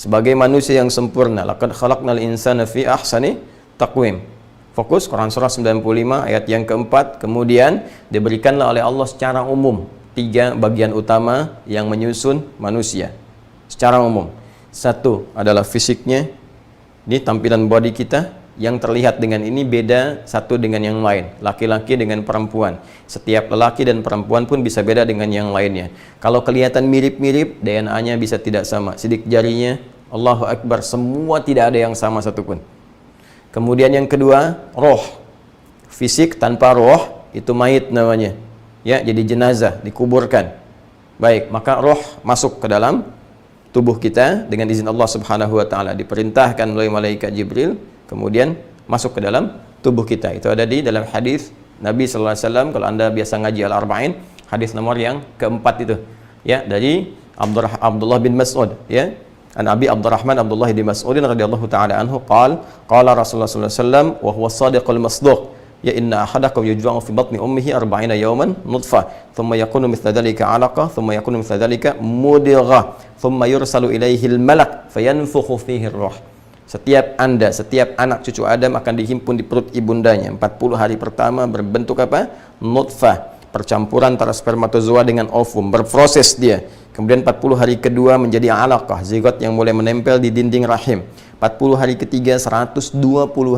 sebagai manusia yang sempurna. Laqad khalaqnal insana fi ahsani taqwim. Fokus Quran surah 95 ayat yang keempat. Kemudian diberikanlah oleh Allah secara umum 3 bagian utama yang menyusun manusia secara umum. Satu adalah fisiknya, ini tampilan body kita yang terlihat dengan ini beda satu dengan yang lain, laki-laki dengan perempuan. Setiap lelaki dan perempuan pun bisa beda dengan yang lainnya. Kalau kelihatan mirip-mirip, DNA-nya bisa tidak sama. Sidik jarinya, Allahu Akbar, semua tidak ada yang sama satupun. Kemudian yang kedua, roh. Fisik tanpa roh itu mayit namanya. Ya, jadi jenazah, dikuburkan. Baik, maka roh masuk ke dalam tubuh kita dengan izin Allah Subhanahu wa taala, diperintahkan oleh malaikat Jibril, kemudian masuk ke dalam tubuh kita. Itu ada di dalam hadis Nabi sallallahu alaihi wasallam. Kalau Anda biasa ngaji Al-Arba'in, hadis nomor yang keempat itu, ya, dari Abdullah bin Mas'ud, ya. An Abi Abdurrahman Abdullah bin Mas'ud radhiyallahu taala anhu qala Rasulullah sallallahu alaihi wasallam wa huwa as-sadiqul masduq, ya inna ahadakum yujma'u fi batni ummihi 40 yawman nutfah, thumma yakunu mithla dhalika 'alaqah, thumma yakunu mithla dhalika mudghah, thumma yursalu ilaihi al-malak fayanfukhu fihi ar-ruh. Setiap Anda, setiap anak cucu Adam akan dihimpun di perut ibundanya. 40 hari pertama berbentuk apa? Nutfah, percampuran antara spermatozoa dengan ovum, berproses dia. Kemudian 40 hari kedua menjadi alaqah, zigot yang mulai menempel di dinding rahim. 40 hari ketiga 120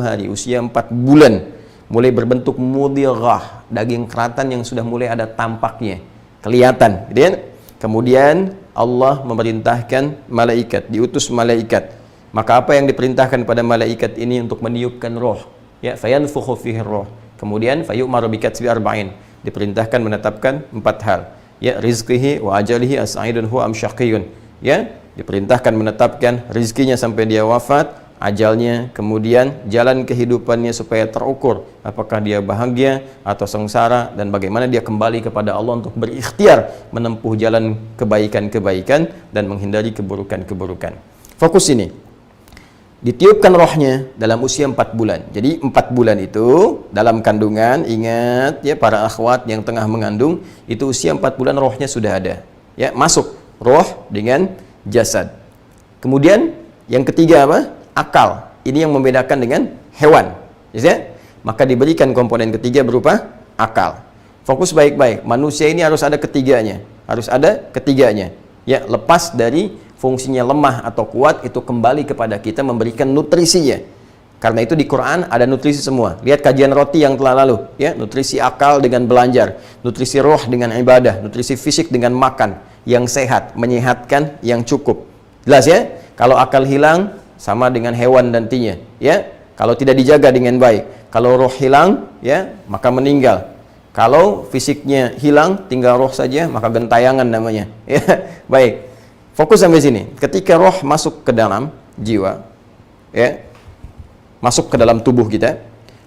hari, usia 4 bulan, mulai berbentuk mudghah, daging keratan yang sudah mulai ada tampaknya, kelihatan, gitu kan? Kemudian Allah memerintahkan malaikat, diutus malaikat. Maka apa yang diperintahkan pada malaikat ini untuk meniupkan roh, ya, fayanfukhu fihi roh. Kemudian fayu'maru bikatbi arba'in, diperintahkan menetapkan 4 hal, ya, rizqihi wa ajalihi as-sa'idun huwa am syaqiyun, ya, diperintahkan menetapkan rizkinya sampai dia wafat, ajalnya, kemudian jalan kehidupannya supaya terukur apakah dia bahagia atau sengsara, dan bagaimana dia kembali kepada Allah untuk berikhtiar menempuh jalan kebaikan-kebaikan dan menghindari keburukan-keburukan. Fokus ini. Ditiupkan rohnya dalam usia 4 bulan. Jadi 4 bulan itu dalam kandungan, ingat ya para akhwat yang tengah mengandung, itu usia 4 bulan rohnya sudah ada. Ya, masuk roh dengan jasad. Kemudian yang ketiga apa? Akal. Ini yang membedakan dengan hewan. Ya? Maka diberikan komponen ketiga berupa akal. Fokus baik-baik. Manusia ini harus ada ketiganya. Harus ada ketiganya. Ya, lepas dari fungsinya lemah atau kuat, itu kembali kepada kita memberikan nutrisinya. Karena itu di Quran ada nutrisi semua. Lihat kajian roti yang telah lalu, ya, nutrisi akal dengan belajar, nutrisi roh dengan ibadah, nutrisi fisik dengan makan yang sehat, menyehatkan yang cukup. Jelas ya? Kalau akal hilang sama dengan hewan nantinya, ya. Kalau tidak dijaga dengan baik, kalau roh hilang, ya, maka meninggal. Kalau fisiknya hilang, tinggal roh saja, maka gentayangan namanya. Ya, baik. Fokus sampai sini. Ketika roh masuk ke dalam jiwa, ya, masuk ke dalam tubuh kita,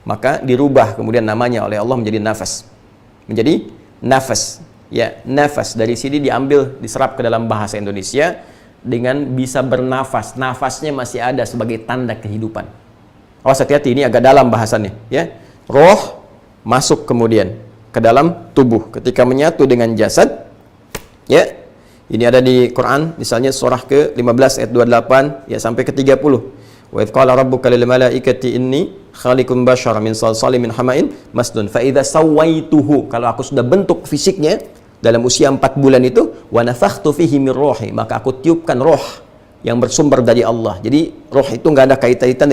maka dirubah kemudian namanya oleh Allah menjadi nafas. Menjadi nafas. Ya, nafas dari sini diambil, diserap ke dalam bahasa Indonesia dengan bisa bernafas. Nafasnya masih ada sebagai tanda kehidupan. Awas, hati-hati, ini agak dalam bahasannya, ya. Roh masuk kemudian ke dalam tubuh ketika menyatu dengan jasad, ya. Ini ada di Quran, misalnya surah ke-15 ayat 28 ya sampai ke-30. Wa idz qala rabbuka lil malaikati inni khaliqun basyara min salsalin min hama'in masnun fa idza sawaituhu, kalau aku sudah bentuk fisiknya dalam usia 4 bulan itu, wa nafakhtu fihi min ruhi, maka aku tiupkan roh yang bersumber dari Allah. Jadi roh itu enggak ada kaitan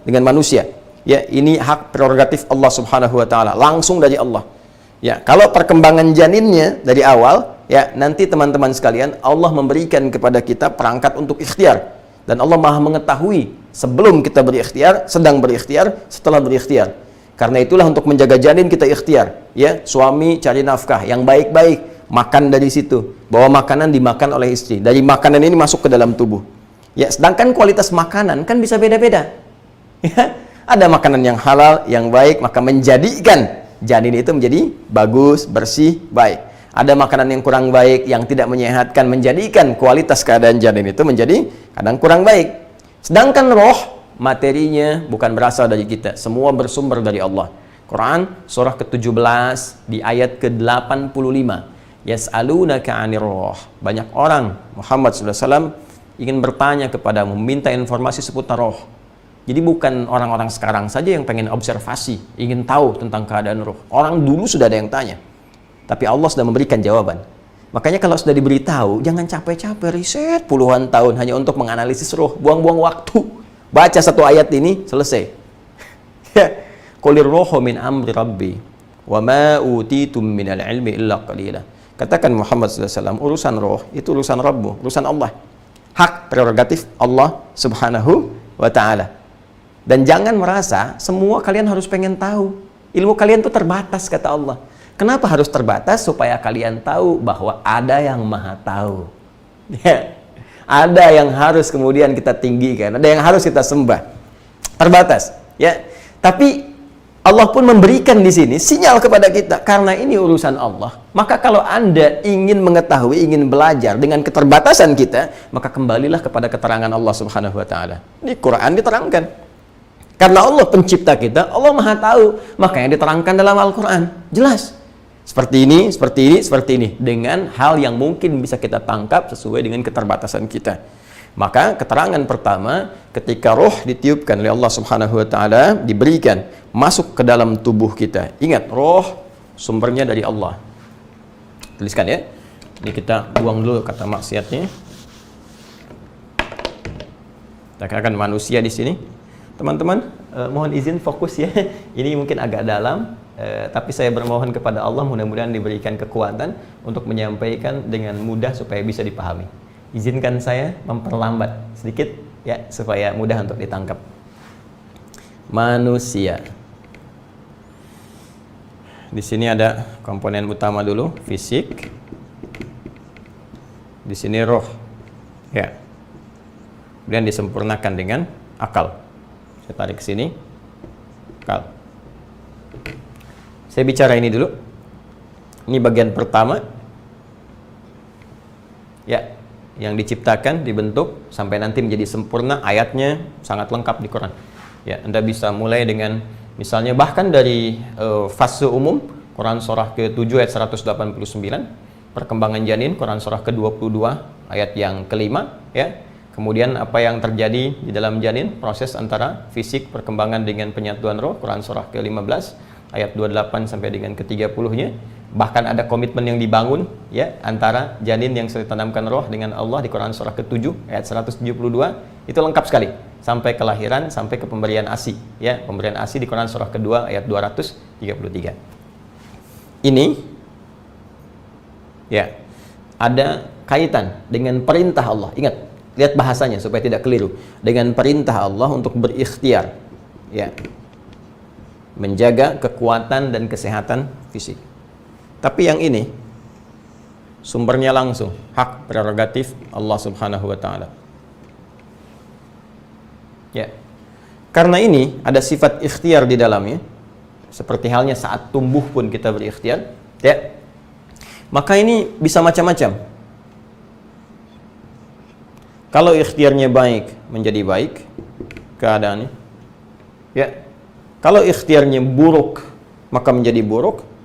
dengan manusia. Ya, ini hak prerogatif Allah Subhanahu wa taala, langsung dari Allah. Ya, kalau perkembangan janinnya dari awal, ya, nanti teman-teman sekalian, Allah memberikan kepada kita perangkat untuk ikhtiar. Dan Allah Maha mengetahui sebelum kita berikhtiar, sedang berikhtiar, setelah berikhtiar. Karena itulah untuk menjaga janin kita ikhtiar. Ya, suami cari nafkah yang baik-baik, makan dari situ. Bawa makanan dimakan oleh istri. Dari makanan ini masuk ke dalam tubuh. Ya, sedangkan kualitas makanan kan bisa beda-beda. Ya, ada makanan yang halal, yang baik, maka menjadikan janin itu menjadi bagus, bersih, baik. Ada makanan yang kurang baik, yang tidak menyehatkan, menjadikan kualitas keadaan janin itu menjadi kadang kurang baik. Sedangkan roh, materinya bukan berasal dari kita, semua bersumber dari Allah. Quran surah ke-17 di ayat ke-85. Yas'alunaka 'anir roh. Banyak orang Muhammad SAW ingin bertanya kepadamu, meminta informasi seputar roh. Jadi bukan orang-orang sekarang saja yang pengen observasi, ingin tahu tentang keadaan roh. Orang dulu sudah ada yang tanya, tapi Allah sudah memberikan jawaban. Makanya kalau sudah diberitahu, jangan capek-capek riset puluhan tahun hanya untuk menganalisis roh, buang-buang waktu. Baca satu ayat ini, selesai. Qulir rohu min amri rabbi, wa ma utitum minal ilmi illa qalila. Katakan Muhammad SAW, urusan roh itu urusan Rabbu, urusan Allah. Hak prerogatif Allah Subhanahu wa ta'ala. Dan jangan merasa semua kalian harus pengen tahu. Ilmu kalian itu terbatas, kata Allah. Kenapa harus terbatas? Supaya kalian tahu bahwa ada yang maha tahu. Ya. Ada yang harus kemudian kita tinggikan, ada yang harus kita sembah. Terbatas, ya. Tapi Allah pun memberikan di sini sinyal kepada kita, karena ini urusan Allah. Maka kalau Anda ingin mengetahui, ingin belajar dengan keterbatasan kita, maka kembalilah kepada keterangan Allah Subhanahu wa taala. Di Quran diterangkan. Karena Allah pencipta kita, Allah Maha tahu, makanya diterangkan dalam Al-Qur'an. Jelas. Seperti ini, seperti ini, seperti ini, dengan hal yang mungkin bisa kita tangkap sesuai dengan keterbatasan kita. Maka keterangan pertama, ketika roh ditiupkan oleh Allah Subhanahu wa taala, diberikan masuk ke dalam tubuh kita. Ingat, roh sumbernya dari Allah. Tuliskan ya. Ini kita buang dulu kata maksiatnya. Kita katakan manusia di sini. Teman-teman, mohon izin fokus ya. Ini mungkin agak dalam. Tapi saya bermohon kepada Allah mudah-mudahan diberikan kekuatan untuk menyampaikan dengan mudah supaya bisa dipahami. Izinkan saya memperlambat sedikit ya supaya mudah untuk ditangkap. Manusia. Di sini ada komponen utama dulu, fisik. Di sini roh. Ya. Kemudian disempurnakan dengan akal. Saya tarik ke sini. Akal. Saya bicara ini dulu. Ini bagian pertama. Ya, yang diciptakan, dibentuk sampai nanti menjadi sempurna. Ayatnya sangat lengkap di Quran. Ya, Anda bisa mulai dengan misalnya bahkan dari fase umum, Quran surah ke-7 ayat 189, perkembangan janin, Quran surah ke-22 ayat yang kelima, ya. Kemudian apa yang terjadi di dalam janin, proses antara fisik, perkembangan dengan penyatuan roh, Quran surah ke-15 ayat 28 sampai dengan ke-30-nya. Bahkan ada komitmen yang dibangun ya antara janin yang sudah ditanamkan roh dengan Allah di Quran surah ke-7 ayat 172. Itu lengkap sekali sampai kelahiran, sampai ke pemberian ASI ya, pemberian ASI di Quran surah ke-2 ayat 233. Ini ya ada kaitan dengan perintah Allah. Ingat, lihat bahasanya supaya tidak keliru. Dengan perintah Allah untuk berikhtiar ya, menjaga kekuatan dan kesehatan fisik. Tapi yang ini sumbernya langsung hak prerogatif Allah Subhanahu wa taala. Ya. Karena ini ada sifat ikhtiar di dalamnya. Seperti halnya saat tumbuh pun kita berikhtiar, ya. Maka ini bisa macam-macam. Kalau ikhtiarnya baik, menjadi baik keadaannya. Ya. Kalau ikhtiarnya buruk, maka menjadi buruk.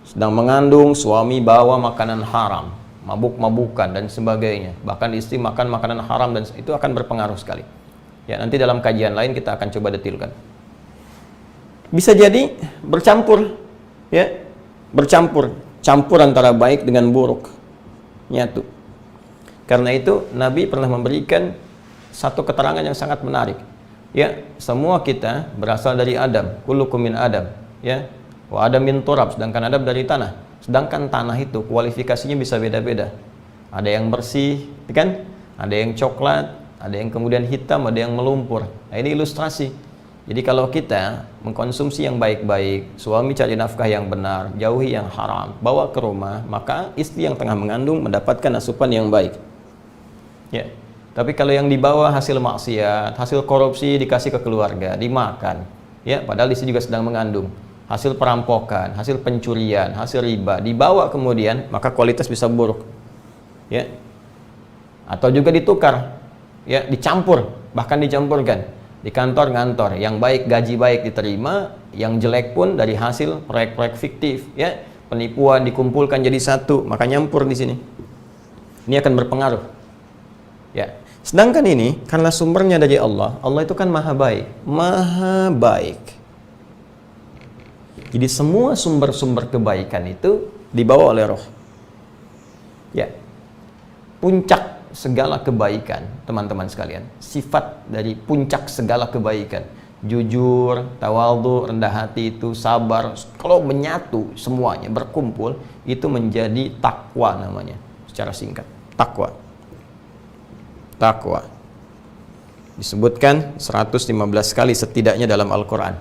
Sedang mengandung, suami bawa makanan haram, mabuk-mabukan dan sebagainya. Bahkan istri makan makanan haram dan itu akan berpengaruh sekali. Ya, nanti dalam kajian lain kita akan coba detilkan. Bisa jadi bercampur, ya, bercampur, campur antara baik dengan buruk, nyatu. Karena itu Nabi pernah memberikan satu keterangan yang sangat menarik. Ya, semua kita berasal dari Adam, kullukum min Adam, ya. Wa Adam min turab, sedangkan Adam dari tanah. Sedangkan tanah itu kualifikasinya bisa beda-beda. Ada yang bersih, kan? Ada yang coklat, ada yang kemudian hitam, ada yang melumpur. Nah, ini ilustrasi. Jadi kalau kita mengkonsumsi yang baik-baik, suami cari nafkah yang benar, jauhi yang haram, bawa ke rumah, maka istri yang tengah mengandung mendapatkan asupan yang baik. Ya. Tapi kalau yang dibawa hasil maksiat, hasil korupsi dikasih ke keluarga, dimakan, ya, padahal istri juga sedang mengandung. Hasil perampokan, hasil pencurian, hasil riba, dibawa kemudian, maka kualitas bisa buruk. Ya. Atau juga ditukar, ya, dicampur, bahkan dicampurkan. Di kantor ngantor, yang baik gaji baik diterima, yang jelek pun dari hasil proyek-proyek fiktif, ya, penipuan dikumpulkan jadi satu, maka nyampur di sini. Ini akan berpengaruh. Ya. Sedangkan ini karena sumbernya dari Allah, Allah itu kan maha baik, maha baik. Jadi semua sumber-sumber kebaikan itu dibawa oleh roh. Ya. Puncak segala kebaikan, teman-teman sekalian. Sifat dari puncak segala kebaikan. Jujur, tawadhu, rendah hati itu, sabar. Kalau menyatu semuanya, berkumpul, itu menjadi takwa namanya. Secara singkat, takwa. Takwa. Disebutkan 115 kali setidaknya dalam Al-Quran.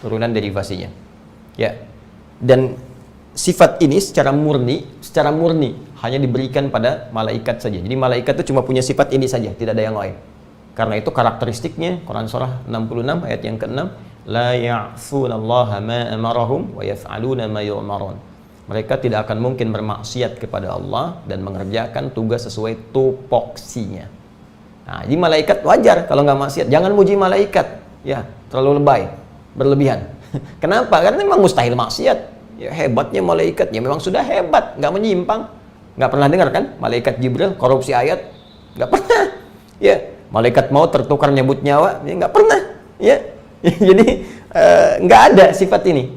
Turunan derivasinya. Ya. Dan sifat ini secara murni hanya diberikan pada malaikat saja. Jadi malaikat itu cuma punya sifat ini saja, tidak ada yang lain. Karena itu karakteristiknya Quran surah 66 ayat yang ke-6, la ya'sunallaha ma amarahum wa yaf'aluna ma yu'marun. Mereka tidak akan mungkin bermaksiat kepada Allah dan mengerjakan tugas sesuai tupoksinya. Nah, jadi malaikat wajar kalau nggak maksiat. Jangan muji malaikat, ya terlalu lebay, berlebihan. Kenapa? Karena memang mustahil maksiat. Ya, hebatnya malaikat, ya memang sudah hebat, nggak menyimpang. Nggak pernah dengar kan malaikat Jibril korupsi ayat? Nggak pernah. Ya, malaikat mau tertukar nyebut nyawa, ya nggak pernah. Ya, jadi nggak ada sifat ini.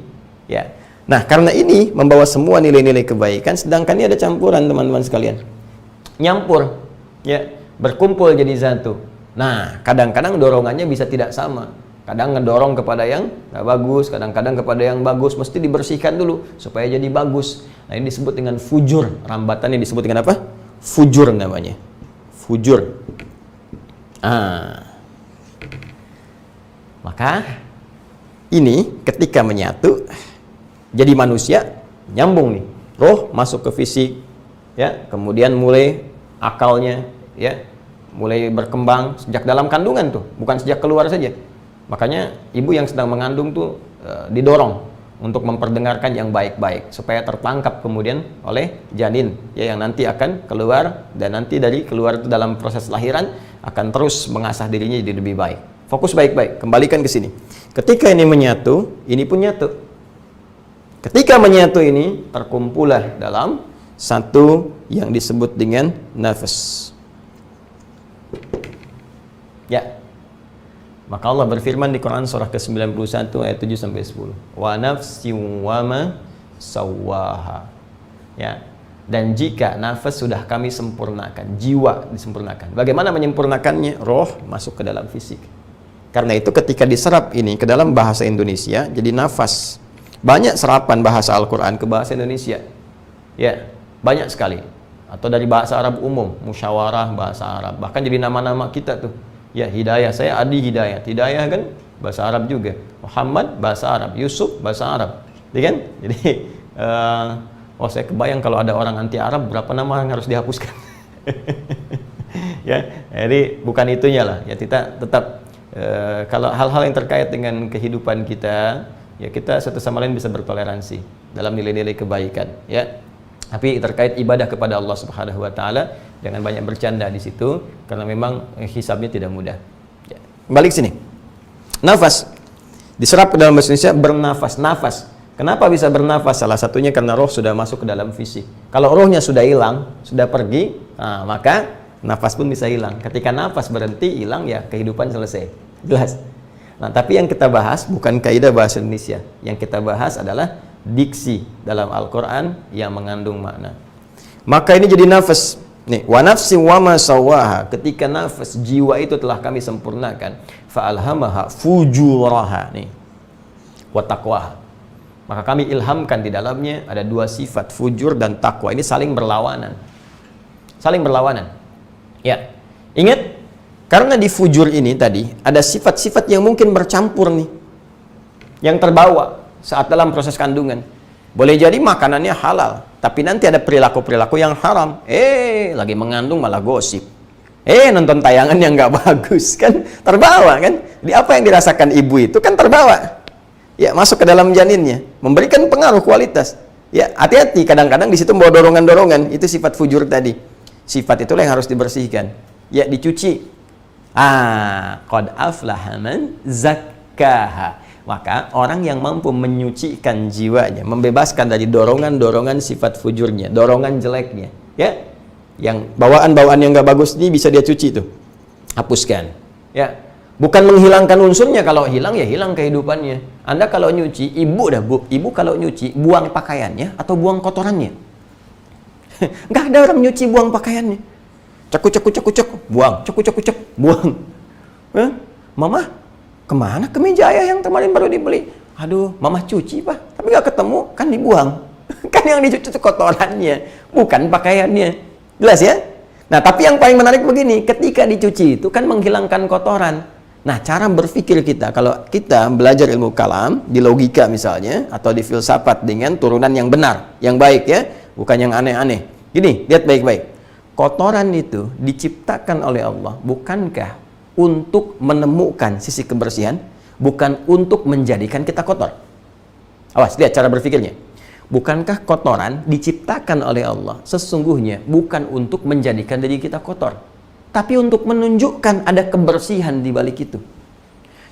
Ya, nah karena ini membawa semua nilai-nilai kebaikan, sedangkan ini ada campuran teman-teman sekalian, nyampur, ya berkumpul jadi satu. Nah kadang-kadang dorongannya bisa tidak sama. Kadang ngedorong kepada yang nggak bagus, kadang-kadang kepada yang bagus, mesti dibersihkan dulu supaya jadi bagus. Nah ini disebut dengan fujur, rambatannya disebut dengan apa? Fujur namanya, fujur. Maka ini ketika menyatu jadi manusia, nyambung nih, roh masuk ke fisik, ya, kemudian mulai akalnya, ya, mulai berkembang sejak dalam kandungan tuh, bukan sejak keluar saja. Makanya ibu yang sedang mengandung tuh didorong untuk memperdengarkan yang baik-baik supaya tertangkap kemudian oleh janin, ya, yang nanti akan keluar, dan nanti dari keluar itu dalam proses lahiran akan terus mengasah dirinya jadi lebih baik. Fokus baik-baik, kembalikan ke sini. Ketika ini menyatu, ini pun nyatu. Ketika menyatu ini terkumpulah dalam satu yang disebut dengan nafas. Ya. Maka Allah berfirman di Quran surah ke-91 ayat 7 sampai 10. Wa nafsin wa ma sawwaha. Ya. Dan jika nafas sudah kami sempurnakan, jiwa disempurnakan. Bagaimana menyempurnakannya? Roh masuk ke dalam fisik. Karena itu ketika diserap ini ke dalam bahasa Indonesia jadi nafas. Banyak serapan bahasa Al-Quran ke bahasa Indonesia. Ya, banyak sekali. Atau dari bahasa Arab umum, musyawarah bahasa Arab. Bahkan jadi nama-nama kita tuh. Ya, Hidayah, saya Adi Hidayah. Hidayah kan bahasa Arab juga. Muhammad bahasa Arab, Yusuf bahasa Arab. Ya kan? Jadi saya kebayang kalau ada orang anti Arab berapa nama yang harus dihapuskan. Ya, jadi bukan itunya lah. Ya, kita tetap kalau hal-hal yang terkait dengan kehidupan kita, ya kita satu sama lain bisa bertoleransi dalam nilai-nilai kebaikan, ya. Tapi terkait ibadah kepada Allah Subhanahu wa taala, jangan banyak bercanda di situ karena memang hisabnya tidak mudah. Ya. Kembali ke sini. Nafas diserap ke dalam bahasa Indonesia bernafas, nafas. Kenapa bisa bernafas? Salah satunya karena roh sudah masuk ke dalam fisik. Kalau rohnya sudah hilang, sudah pergi, nah, maka nafas pun bisa hilang. Ketika nafas berhenti, hilang, ya kehidupan selesai. Jelas. Nah, tapi yang kita bahas bukan kaidah bahasa Indonesia. Yang kita bahas adalah diksi dalam Al-Quran yang mengandung makna. Maka ini jadi nafas. Nih, wa nafsi wa ma sawaha. Ketika nafas jiwa itu telah kami sempurnakan, fa alhamaha fujuraha. Nih. Wa taqwaha. Maka kami ilhamkan di dalamnya ada dua sifat, fujur dan takwa. Ini saling berlawanan. Saling berlawanan. Ya. Ingat, karena di fujur ini tadi ada sifat-sifat yang mungkin bercampur nih. Yang terbawa saat dalam proses kandungan. Boleh jadi makanannya halal, tapi nanti ada perilaku-perilaku yang haram. Lagi mengandung malah gosip. Nonton tayangan yang nggak bagus, kan terbawa kan. Di apa yang dirasakan ibu itu kan terbawa. Ya, masuk ke dalam janinnya, memberikan pengaruh kualitas. Ya, hati-hati, kadang-kadang di situ membawa dorongan-dorongan. Itu sifat fujur tadi. Sifat itulah yang harus dibersihkan. Ya, dicuci. Qad aflaha man zakkaha. Maka orang yang mampu menyucikan jiwanya, membebaskan dari dorongan-dorongan sifat fujurnya, dorongan jeleknya, ya, Yang bawaan-bawaan yang nggak bagus ini bisa dia cuci tuh. Hapuskan. Ya. Bukan menghilangkan unsurnya, kalau hilang ya hilang kehidupannya. Anda kalau nyuci, ibu kalau nyuci, buang pakaiannya atau buang kotorannya? Nggak ada orang nyuci buang pakaiannya. Cek, buang. Cek, buang. Mama, kemana kemeja ayah yang kemarin baru dibeli? Aduh, mama cuci pak, tapi nggak ketemu, kan dibuang. Kan yang dicuci itu kotorannya, bukan pakaiannya. Jelas ya? Nah, tapi yang paling menarik begini, ketika dicuci itu kan menghilangkan kotoran. Nah, cara berpikir kita, kalau kita belajar ilmu kalam, di logika misalnya, atau di filsafat dengan turunan yang benar, yang baik ya, bukan yang aneh-aneh. Gini, lihat baik-baik. Kotoran itu diciptakan oleh Allah, bukankah untuk menemukan sisi kebersihan, bukan untuk menjadikan kita kotor? Awas, lihat cara berpikirnya. Bukankah kotoran diciptakan oleh Allah sesungguhnya bukan untuk menjadikan diri kita kotor, tapi untuk menunjukkan ada kebersihan di balik itu.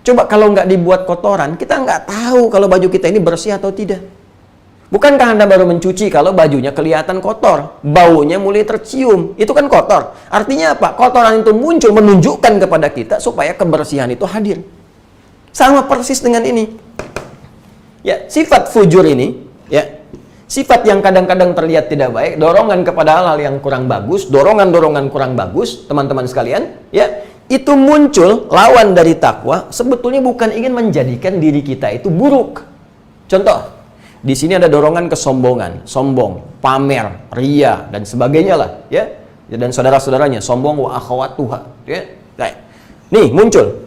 Coba kalau nggak dibuat kotoran, kita nggak tahu kalau baju kita ini bersih atau tidak. Bukankah Anda baru mencuci kalau bajunya kelihatan kotor, baunya mulai tercium, itu kan kotor. Artinya apa? Kotoran itu muncul menunjukkan kepada kita supaya kebersihan itu hadir. Sama persis dengan ini. Ya, sifat fujur ini, ya, sifat yang kadang-kadang terlihat tidak baik, dorongan kepada hal-hal yang kurang bagus, dorongan-dorongan kurang bagus, teman-teman sekalian, ya, itu muncul lawan dari takwa, sebetulnya bukan ingin menjadikan diri kita itu buruk. Contoh, di sini ada dorongan kesombongan, sombong, pamer, ria, dan sebagainya lah, ya, dan saudara-saudaranya, sombong wa akhawatuha, ya. Nih, muncul.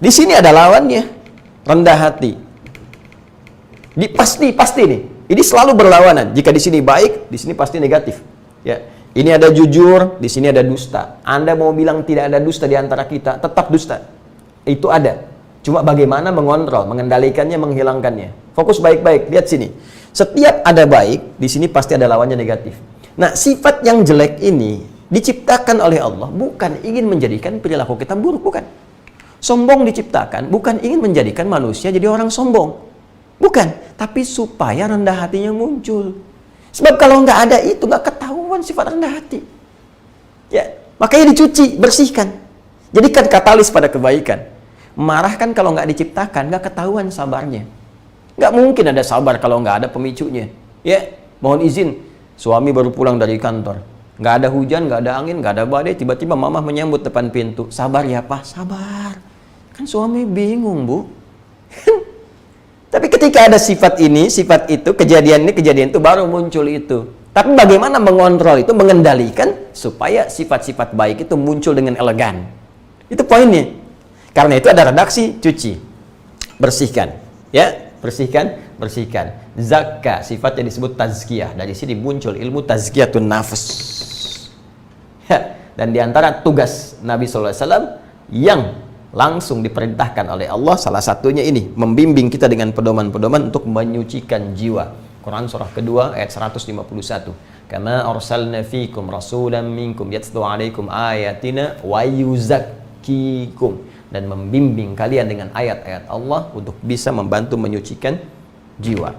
Di sini ada lawannya, rendah hati. Pasti nih. Ini selalu berlawanan. Jika di sini baik, di sini pasti negatif. Ya, ini ada jujur, di sini ada dusta. Anda mau bilang tidak ada dusta di antara kita, tetap dusta. Itu ada. Cuma bagaimana mengontrol, mengendalikannya, menghilangkannya. Fokus baik-baik. Lihat sini. Setiap ada baik, di sini pasti ada lawannya negatif. Nah, sifat yang jelek ini diciptakan oleh Allah bukan ingin menjadikan perilaku kita buruk, bukan. Sombong diciptakan bukan ingin menjadikan manusia jadi orang sombong. Bukan, tapi supaya rendah hatinya muncul. Sebab kalau nggak ada itu, nggak ketahuan sifat rendah hati. Ya, makanya dicuci, bersihkan. Jadikan katalis pada kebaikan. Marah kan kalau nggak diciptakan, nggak ketahuan sabarnya. Nggak mungkin ada sabar kalau nggak ada pemicunya. Ya, mohon izin, suami baru pulang dari kantor. Nggak ada hujan, nggak ada angin, nggak ada badai, tiba-tiba mama menyambut depan pintu. Sabar ya Pak, sabar. Kan suami bingung, Bu. Tapi ketika ada sifat ini, sifat itu, kejadian ini, kejadian itu, baru muncul itu. Tapi bagaimana mengontrol itu, mengendalikan, supaya sifat-sifat baik itu muncul dengan elegan. Itu poinnya. Karena itu ada redaksi, cuci. Bersihkan. Ya, bersihkan. Zakka, sifatnya disebut tazkiyah. Dari sini muncul ilmu tazkiyatun nafs. Ya, dan diantara tugas Nabi SAW yang langsung diperintahkan oleh Allah, salah satunya ini, membimbing kita dengan pedoman-pedoman untuk menyucikan jiwa. Quran surah kedua ayat 151. Kama arsalna fikum rasulan minkum yatlu alaikum ayatina wa yuzakkikum, dan membimbing kalian dengan ayat-ayat Allah untuk bisa membantu menyucikan jiwa.